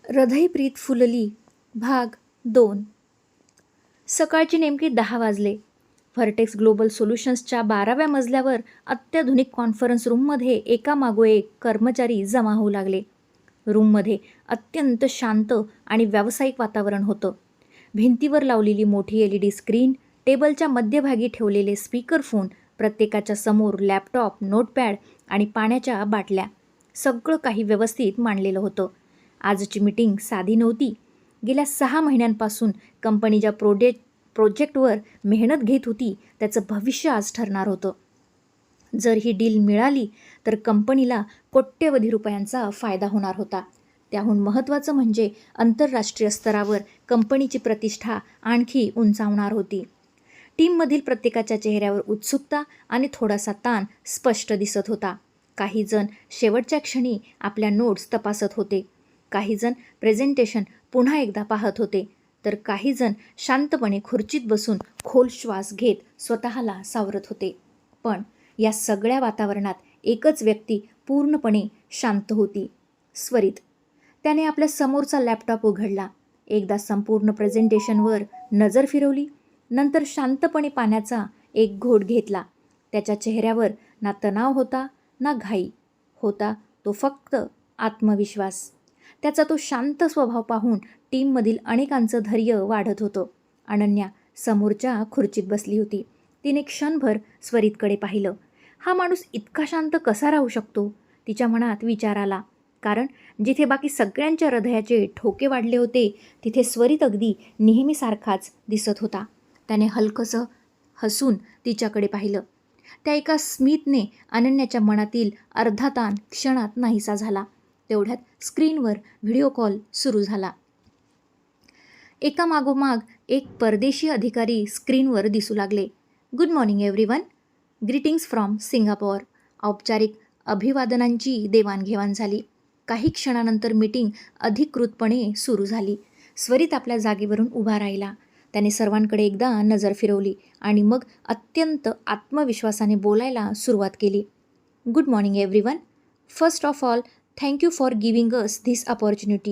हृदयप्रीत fully भाग 2. सकाळचे नेमके 10 वाजले. व्हर्टेक्स ग्लोबल सोल्युशन्सच्या 12व्या मजल्यावर अत्याधुनिक कॉन्फरन्स रूममध्ये एकामागोएक कर्मचारी जमा होऊ लागले. रूममध्ये अत्यंत शांत आणि व्यावसायिक वातावरण होतं. भिंतीवर लावलेली मोठी LED स्क्रीन, टेबलच्या मध्यभागी ठेवलेले स्पीकरफोन, प्रत्येकाच्या समोर लॅपटॉप, नोटपॅड आणि पाण्याच्या बाटल्या, सगळं काही व्यवस्थित मांडलेलं होतं. आजची मीटिंग साधी नव्हती. गेल्या 6 महिन्यांपासून कंपनी ज्या प्रोजेक्टवर मेहनत घेत होती त्याचं भविष्य आज ठरणार होतं. जर ही डील मिळाली तर कंपनीला कोट्यवधी रुपयांचा फायदा होणार होता. त्याहून महत्त्वाचं म्हणजे आंतरराष्ट्रीय स्तरावर कंपनीची प्रतिष्ठा आणखी उंचावणार होती. टीममधील प्रत्येकाच्या चेहऱ्यावर उत्सुकता आणि थोडासा ताण स्पष्ट दिसत होता. काही जण शेवटच्या क्षणी आपल्या नोट्स तपासत होते, काही जण प्रेझेंटेशन पुन्हा एकदा पाहत होते, तर काही जण शांतपणे खुर्चीत बसून खोल श्वास घेत स्वतःला सावरत होते. पण या सगळ्या वातावरणात एकच व्यक्ती पूर्णपणे शांत होती, स्वरित. त्याने आपल्या समोरचा लॅपटॉप उघडला, एकदा संपूर्ण प्रेझेंटेशनवर नजर फिरवली, नंतर शांतपणे पाण्याचा एक घोट घेतला. त्याच्या चेहऱ्यावर ना तणाव होता ना घाई होता, तो फक्त आत्मविश्वास. त्याचा तो शांत स्वभाव पाहून टीममधील अनेकांचं धैर्य वाढत होतं. अनन्या समोरच्या खुर्चीत बसली होती. तिने क्षणभर स्वरितकडे पाहिलं. हा माणूस इतका शांत कसा राहू शकतो? तिच्या मनात विचार आला. कारण जिथे बाकी सगळ्यांच्या हृदयाचे ठोके वाढले होते तिथे स्वरित अगदी नेहमीसारखाच दिसत होता. त्याने हलकंसं हसून तिच्याकडे पाहिलं. त्या एका स्मितने अनन्याच्या मनातील अर्धा ताण क्षणात नाहीसा झाला. तेवढ्यात स्क्रीनवर व्हिडिओ कॉल सुरू झाला. एकामागोमाग एक परदेशी अधिकारी स्क्रीनवर दिसू लागले. Good morning everyone. Greetings from Singapore. औपचारिक अभिवादनांची देवाणघेवाण झाली. काही क्षणानंतर मीटिंग अधिकृतपणे सुरू झाली. स्वरित आपल्या जागेवरून उभा राहिला. त्याने सर्वांकडे एकदा नजर फिरवली आणि मग अत्यंत आत्मविश्वासाने बोलायला सुरुवात केली. Good morning everyone. First of all, thank you for giving us this opportunity.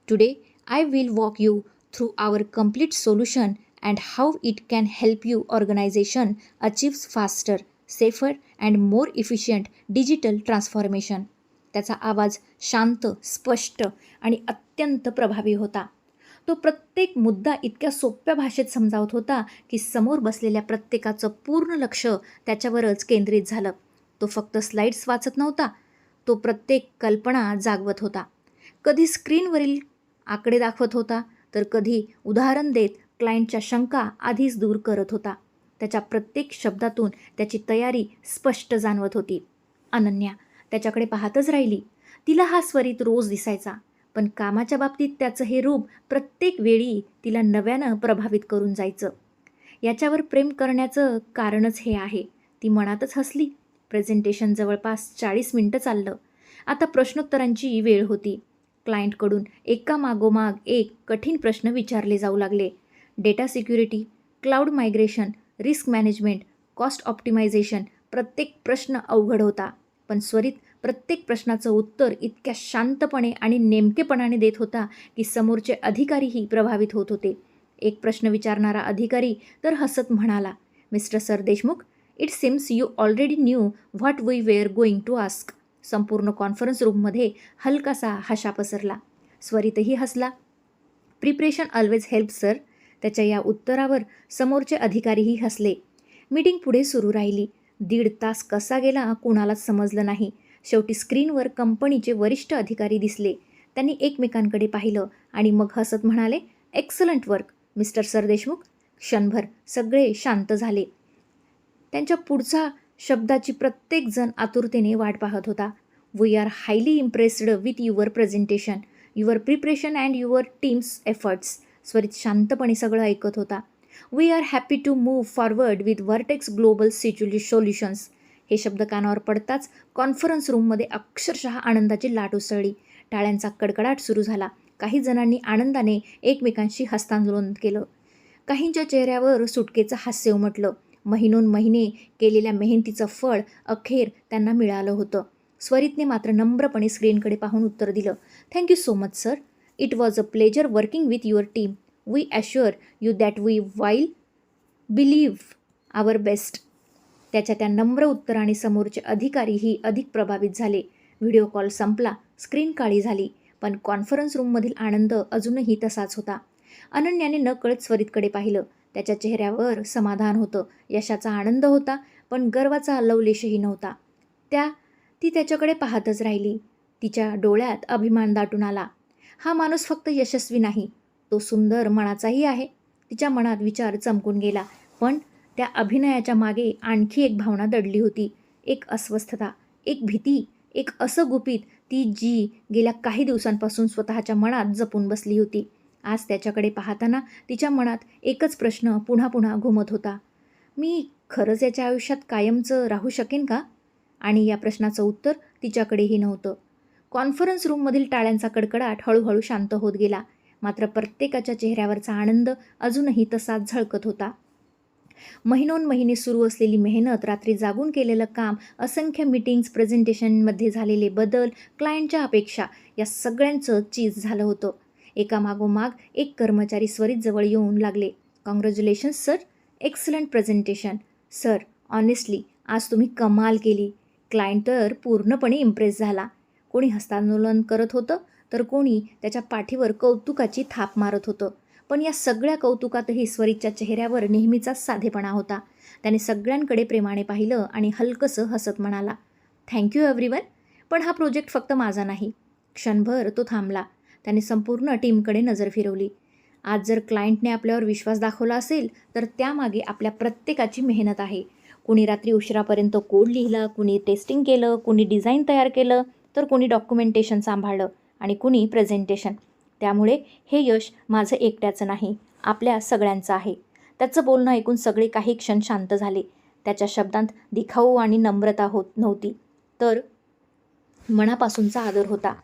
Today, I will walk you through our complete solution and how it can help you organization achieve faster, safer and more efficient digital transformation. त्याचा आवाज शांत, स्पष्ट आणि अत्यंत प्रभावी होता. तो प्रत्येक मुद्दा इतक्या सोप्या भाषेत समजावत होता की समोर बसलेल्या प्रत्येकाचं पूर्ण लक्ष त्याच्यावरच केंद्रित झालं. तो फक्त स्लाइड्स वाचत नव्हता, तो प्रत्येक कल्पना जागवत होता. कधी स्क्रीनवरील आकडे दाखवत होता, तर कधी उदाहरण देत क्लायंटच्या शंका आधीच दूर करत होता. त्याच्या प्रत्येक शब्दातून त्याची तयारी स्पष्ट जाणवत होती. अनन्या त्याच्याकडे पाहतच राहिली. तिला हा स्वरित रोज दिसायचा, पण कामाच्या बाबतीत त्याचं हे रूप प्रत्येक वेळी तिला नव्यानं प्रभावित करून जायचं. याच्यावर प्रेम करण्याचं कारणच हे आहे. ती मनातच हसली. प्रेझेंटेशन जवळपास 40 मिनिटं चाललं. आता प्रश्नोत्तरांची वेळ होती. क्लायंटकडून एकामागोमाग एक कठीण प्रश्न विचारले जाऊ लागले. Data security, cloud migration, risk management, cost optimisation. प्रत्येक प्रश्न अवघड होता, पण स्वरित प्रत्येक प्रश्नाचं उत्तर इतक्या शांतपणे आणि नेमकेपणाने देत होता की समोरचे अधिकारीही प्रभावित होत होते. एक प्रश्न विचारणारा अधिकारी तर हसत म्हणाला, Mister Sardeshmukh, it seems you already knew what we were going to ask. संपूर्ण कॉन्फरन्स रूममध्ये हलकासा हशा पसरला. स्वरितही हसला. Preparation always help sir. त्याच्या या उत्तरावर समोरचे अधिकारीही हसले. मीटिंग पुढे सुरू राहिली. 1.5 तास कसा गेला कुणालाच समजलं नाही. शेवटी स्क्रीनवर कंपनीचे वरिष्ठ अधिकारी दिसले. त्यांनी एकमेकांकडे पाहिलं आणि मग हसत म्हणाले, एक्सलंट वर्क मिस्टर सरदेशमुख. क्षणभर सगळे शांत झाले. त्यांच्या पुढच्या शब्दाची प्रत्येकजण आतुरतेने वाट पाहत होता. We are highly impressed with your presentation, your preparation and your team's efforts. Swarit शांतपणे सगळं ऐकत होता. We are happy to move forward with Vertex Global Solutions. हे शब्द कानावर पडताच कॉन्फरन्स रूममध्ये अक्षरशः आनंदाची लाट उसळली. टाळ्यांचा कडकडाट सुरू झाला. काही जणांनी आनंदाने एकमेकांशी हस्तांदोलन केलं. काहींच्या चेहऱ्यावर सुटकेचं हास्य उमटलं. महिने केलेल्या मेहनतीचं फळ अखेर त्यांना मिळालं होतं. स्वरितने मात्र नम्रपणे स्क्रीनकडे पाहून उत्तर दिलं, thank you so much sir. It was a pleasure working with your team. We assure you that we will believe our best. त्याच्या त्या नम्र उत्तराने समोरचे अधिकारीही अधिक प्रभावित झाले. व्हिडिओ कॉल संपला. स्क्रीन काळी झाली, पण कॉन्फरन्स रूममधील आनंद अजूनही तसाच होता. अनन्याने नकळत स्वरितकडे पाहिलं. त्याच्या चेहऱ्यावर समाधान होतं, यशाचा आनंद होता, पण गर्वाचा लवलेशही नव्हता. ती त्याच्याकडे पाहतच राहिली. तिच्या डोळ्यात अभिमान दाटून आला. हा माणूस फक्त यशस्वी नाही, तो सुंदर मनाचाही आहे. तिच्या मनात विचार चमकून गेला, पण त्या अभिनयाच्या मागे आणखी एक भावना दडली होती. एक अस्वस्थता, एक भीती, एक असं गुपित ती जी गेल्या काही दिवसांपासून स्वतःच्या मनात जपून बसली होती. आज त्याच्याकडे पाहताना तिच्या मनात एकच प्रश्न पुन्हा पुन्हा घुमत होता. मी खरंच याच्या आयुष्यात कायमचं राहू शकेन का? आणि या प्रश्नाचं उत्तर तिच्याकडेही नव्हतं. कॉन्फरन्स रूममधील टाळ्यांचा कडकडाट हळूहळू शांत होत गेला, मात्र प्रत्येकाच्या चेहऱ्यावरचा आनंद अजूनही तसाच झळकत होता. महिनोन्महिने सुरू असलेली मेहनत, रात्री जागून केलेलं काम, असंख्य मीटिंग्स, प्रेझेंटेशनमध्ये झालेले बदल, क्लायंटच्या अपेक्षा, या सगळ्यांचं चीज झालं होतं. एकामागोमाग एक कर्मचारी स्वरितजवळ येऊन लागले. Congratulations sir, excellent presentation. Sir, honestly आज तुम्ही कमाल केली. क्लायंट तर पूर्णपणे इम्प्रेस झाला. कोणी हस्तांदोलन करत होतं, तर कोणी त्याच्या पाठीवर कौतुकाची थाप मारत होतं. पण या सगळ्या कौतुकातही स्वरितच्या चेहऱ्यावर नेहमीचाच साधेपणा होता. त्याने सगळ्यांकडे प्रेमाने पाहिलं आणि हलकंसं हसत म्हणाला, थँक्यू एव्हरीवन. पण हा प्रोजेक्ट फक्त माझा नाही. क्षणभर तो थांबला. त्याने संपूर्ण टीमकडे नजर फिरवली. आज जर क्लायंटने आपल्यावर विश्वास दाखवला असेल, तर त्यामागे आपल्या प्रत्येकाची मेहनत आहे. कुणी रात्री उशिरापर्यंत कोड लिहिला, कुणी टेस्टिंग केलं, कुणी डिझाईन तयार केलं, तर कुणी डॉक्युमेंटेशन सांभाळलं आणि कुणी प्रेझेंटेशन. त्यामुळे हे यश माझं एकट्याचं नाही, आपल्या सगळ्यांचं आहे. त्याचं बोलणं ऐकून सगळे काही क्षण शांत झाले. त्याच्या शब्दांत दिखाऊ आणि नम्रता होत नव्हती, तर मनापासूनचा आदर होता.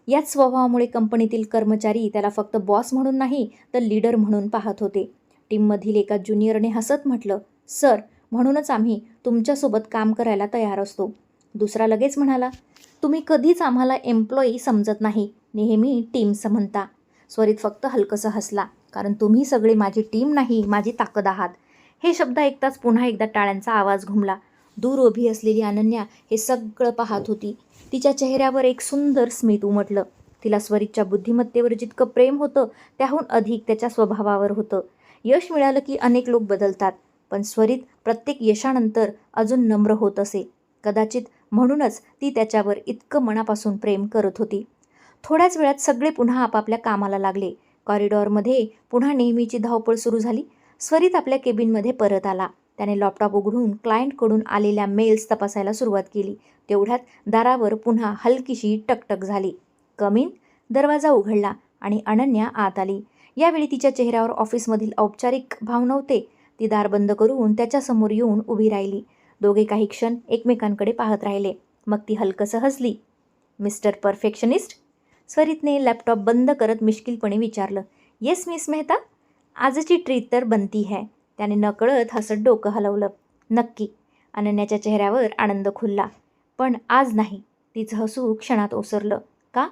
याच स्वभावामुळे कंपनीतील कर्मचारी त्याला फक्त बॉस म्हणून नाही, तर लीडर म्हणून पाहत होते. टीममधील एका ज्युनियरने हसत म्हटलं, सर, म्हणूनच आम्ही तुमच्यासोबत काम करायला तयार असतो. दुसरा लगेच म्हणाला, तुम्ही कधीच आम्हाला एम्प्लॉई समजत नाही, नेहमी टीम्स म्हणता. स्वरित फक्त हलकंसं हसला, कारण तुम्ही सगळे माझी टीम नाही, माझी ताकद आहात. हे शब्द ऐकताच पुन्हा एकदा टाळ्यांचा आवाज घुमला. दूर उभी असलेली अनन्या हे सगळं पाहत होती. तिच्या चेहऱ्यावर एक सुंदर स्मित उमटलं. तिला स्वरितच्या बुद्धिमत्तेवर जितकं प्रेम होतं, त्याहून अधिक त्याच्या स्वभावावर होतं. यश मिळालं की अनेक लोक बदलतात, पण स्वरित प्रत्येक यशानंतर अजून नम्र होत असे. कदाचित म्हणूनच ती त्याच्यावर इतकं मनापासून प्रेम करत होती. थोड्याच वेळात सगळे पुन्हा आपापल्या कामाला लागले. कॉरिडॉरमध्ये पुन्हा नेहमीची धावपळ सुरू झाली. स्वरित आपल्या केबिनमध्ये परत आला. त्याने लॅपटॉप उघडून क्लायंटकडून आलेल्या मेल्स तपासायला सुरुवात केली. तेवढ्यात दारावर पुन्हा हलकीशी टकटक झाली. कमीन. दरवाजा उघडला आणि अनन्या आत आली. यावेळी तिच्या चेहऱ्यावर ऑफिसमधील औपचारिक भाव नव्हते. ती दार बंद करून त्याच्यासमोर येऊन उभी राहिली. दोघे काही क्षण एकमेकांकडे पाहत राहिले. मग ती हलकंसं हसली. Mister perfectionist? स्वरितने लॅपटॉप बंद करत मिश्किलपणे विचारलं. येस मिस मेहता, आजची ट्रीट तर बनती है. त्याने नकळत हसत डोकं हलवलं. नक्की. अनन्याच्या चेहऱ्यावर आनंद खुलला. पण आज नाही. तिचं हसू क्षणात ओसरलं. का?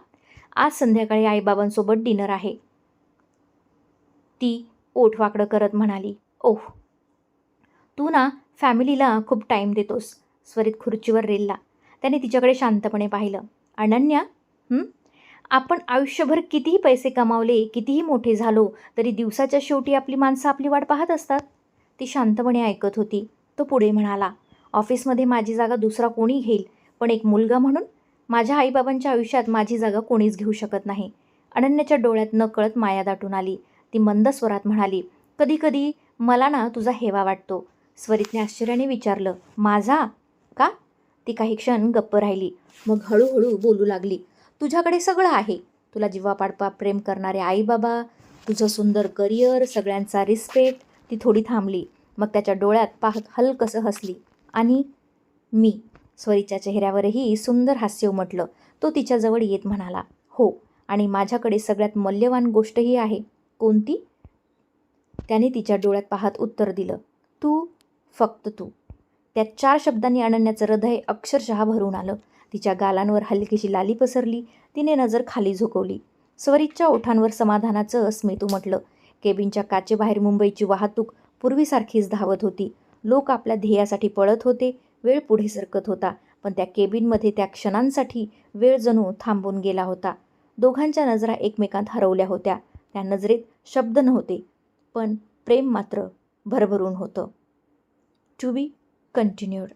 आज संध्याकाळी आईबाबांसोबत डिनर आहे. ती ओठ वाकडं करत म्हणाली. ओह, तू ना फॅमिलीला खूप टाईम देतोस. स्वरित खुर्चीवर रेलला. त्याने तिच्याकडे शांतपणे पाहिलं. अनन्या, आपण आयुष्यभर कितीही पैसे कमावले, कितीही मोठे झालो, तरी दिवसाच्या शेवटी आपली माणसं आपली वाट पाहत असतात. ती शांतपणे ऐकत होती. तो पुढे म्हणाला, ऑफिसमध्ये माझी जागा दुसरा कोणी घेईल, पण एक मुलगा म्हणून माझ्या आईबाबांच्या आयुष्यात माझी जागा कोणीच घेऊ शकत नाही. अनन्याच्या डोळ्यात नकळत माया दाटून आली. ती मंद स्वरात म्हणाली, कधी कधी मला ना तुझा हेवा वाटतो. स्वरितने आश्चर्याने विचारलं, माझा? का? ती काही क्षण गप्प राहिली. मग हळूहळू बोलू लागली. तुझ्याकडे सगळं आहे. तुला जीवापाडपा प्रेम करणारे आईबाबा, तुझं सुंदर करिअर, सगळ्यांचा रिस्पेक्ट. ती थोडी थांबली. मग त्याच्या डोळ्यात पाहत हलकंसं हसली. आणि मी? स्वरीच्या चेहऱ्यावरही सुंदर हास्य उमटलं. तो तिच्याजवळ येत म्हणाला, हो, आणि माझ्याकडे सगळ्यात मौल्यवान गोष्टही आहे. कोणती? त्याने तिच्या डोळ्यात पाहत उत्तर दिलं, तू, फक्त तू. त्या 4 शब्दांनी अनन्याचं हृदय अक्षरशः भरून आलं. तिच्या गालांवर हलकीशी लाली पसरली. तिने नजर खाली झुकवली. स्वरीच्या ओठांवर समाधानाचं स्मित उमटलं. केबिनच्या काचेबाहेर मुंबईची वाहतूक पूर्वीसारखीच धावत होती. लोक आपल्या ध्येयासाठी पळत होते. वेळ पुढे सरकत होता. पण त्या केबिनमध्ये त्या क्षणांसाठी वेळ जणू थांबून गेला होता. दोघांच्या नजरा एकमेकांत हरवल्या होत्या. त्या नजरेत शब्द नव्हते, पण प्रेम मात्र भरभरून होतं. To be continued.